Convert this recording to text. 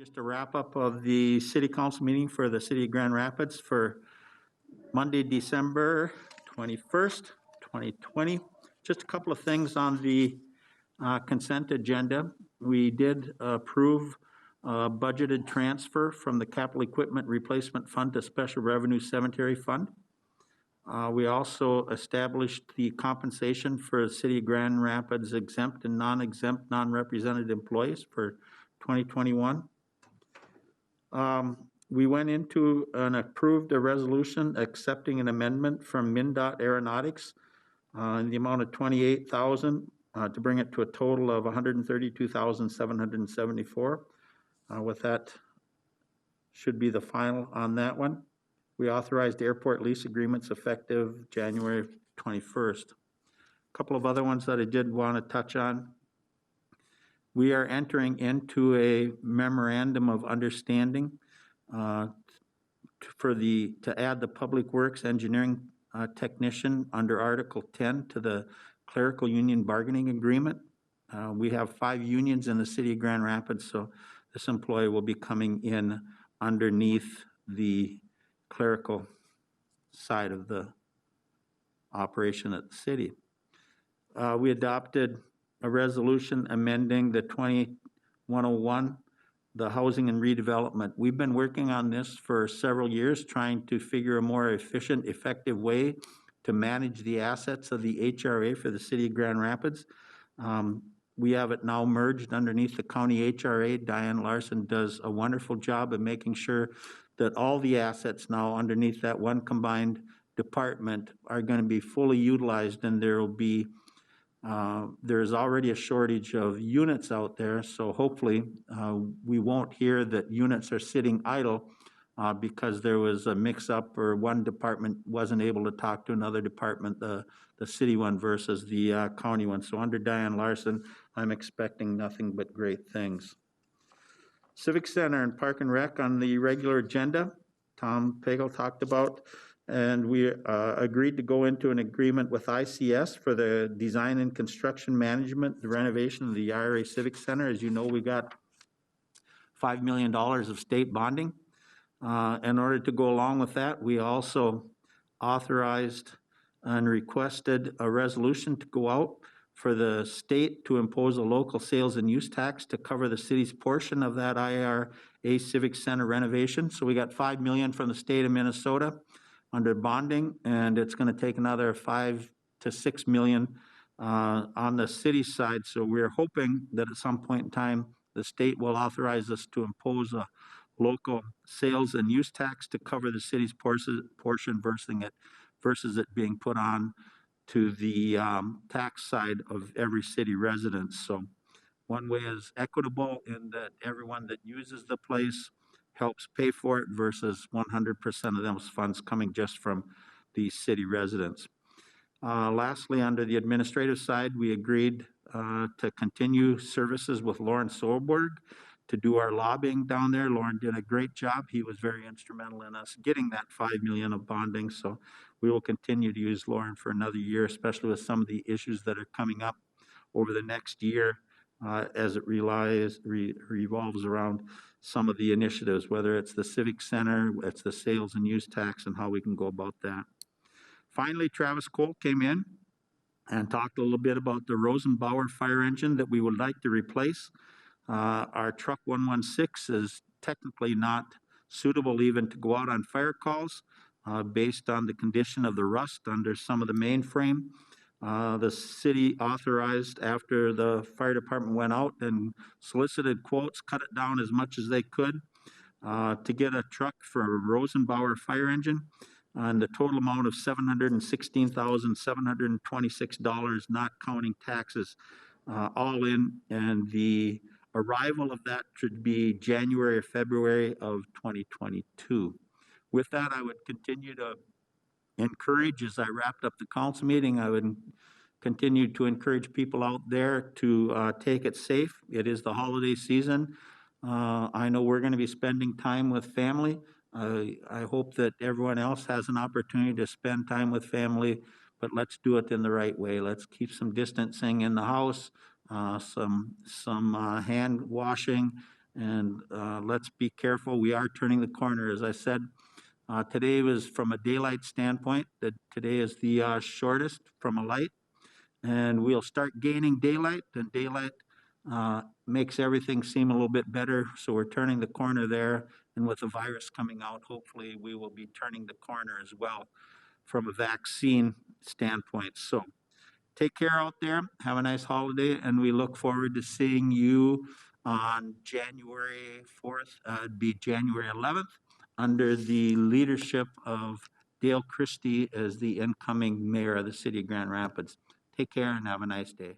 Just a wrap up of the city council meeting for the city of Grand Rapids for Monday, December 21st, 2020. Just a couple of things on the consent agenda. We did approve a budgeted transfer from the capital equipment replacement fund to special revenue cemetery fund. We also established the compensation for city of Grand Rapids exempt and non-exempt, non-represented employees for 2021. We went into and approved a resolution accepting an amendment from MnDOT Aeronautics in the amount of $28,000 to bring it to a total of $132,774. With that, should be the final on that one. We authorized airport lease agreements effective January 21st. A couple of other ones that I did want to touch on. We are entering into a memorandum of understanding to add the Public Works Engineering technician under Article 10 to the clerical union bargaining agreement. We have 5 unions in the city of Grand Rapids, so this employee will be coming in underneath the clerical side of the operation at the city. We adopted a resolution amending the 2101, the housing and redevelopment. We've been working on this for several years, trying to figure a more efficient, effective way to manage the assets of the HRA for the city of Grand Rapids. We have it now merged underneath the county HRA. Diane Larson does a wonderful job of making sure that all the assets now underneath that one combined department are going to be fully utilized, and there will be there's already a shortage of units out there, so hopefully we won't hear that units are sitting idle because there was a mix-up or one department wasn't able to talk to another department, the city one versus the county one. So under Diane Larson, I'm expecting nothing but great things. Civic Center and Park and Rec on the regular agenda, Tom Pagel talked about, and we agreed to go into an agreement with ICS for the design and construction management, the renovation of the IRA Civic Center. As you know, we got $5 million of state bonding. In order to go along with that, we also authorized and requested a resolution to go out for the state to impose a local sales and use tax to cover the city's portion of that IRA Civic Center renovation. So we got $5 million from the state of Minnesota under bonding, and it's going to take another $5 to $6 million on the city side. So we're hoping that at some point in time, the state will authorize us to impose a local sales and use tax to cover the city's portion versus it being put on to the tax side of every city resident. So one way is equitable in that everyone that uses the place helps pay for it versus 100% of those funds coming just from the city residents. Lastly, under the administrative side, we agreed to continue services with Lauren Solberg to do our lobbying down there. Lauren did a great job. He was very instrumental in us getting that $5 million of bonding. So we will continue to use Lauren for another year, especially with some of the issues that are coming up over the next year as it revolves around some of the initiatives, whether it's the Civic Center, it's the sales and use tax, and how we can go about that. Finally, Travis Cole came in and talked a little bit about the Rosenbauer fire engine that we would like to replace. Our truck 116 is technically not suitable even to go out on fire calls based on the condition of the rust under some of the mainframe. The city authorized, after the fire department went out and solicited quotes, cut it down as much as they could to get a truck for a Rosenbauer fire engine, and the total amount of $716,726, not counting taxes, all in, and the arrival of that should be January or February of 2022. With that, I would continue to encourage, as I wrapped up the council meeting, I would continue to encourage people out there to take it safe. It is the holiday season. I know we're going to be spending time with family. I hope that everyone else has an opportunity to spend time with family, but let's do it in the right way. Let's keep some distancing in the house, some hand washing, And let's be careful. We are turning the corner, as I said. Today was from a daylight standpoint, that today is the shortest from a light. And we'll start gaining daylight, and daylight makes everything seem a little bit better. So we're turning the corner there. And with the virus coming out, hopefully we will be turning the corner as well from a vaccine standpoint. So take care out there. Have a nice holiday, and we look forward to seeing you on January 4th. It'd be January 11th, under the leadership of Dale Christy as the incoming mayor of the city of Grand Rapids. Take care and have a nice day.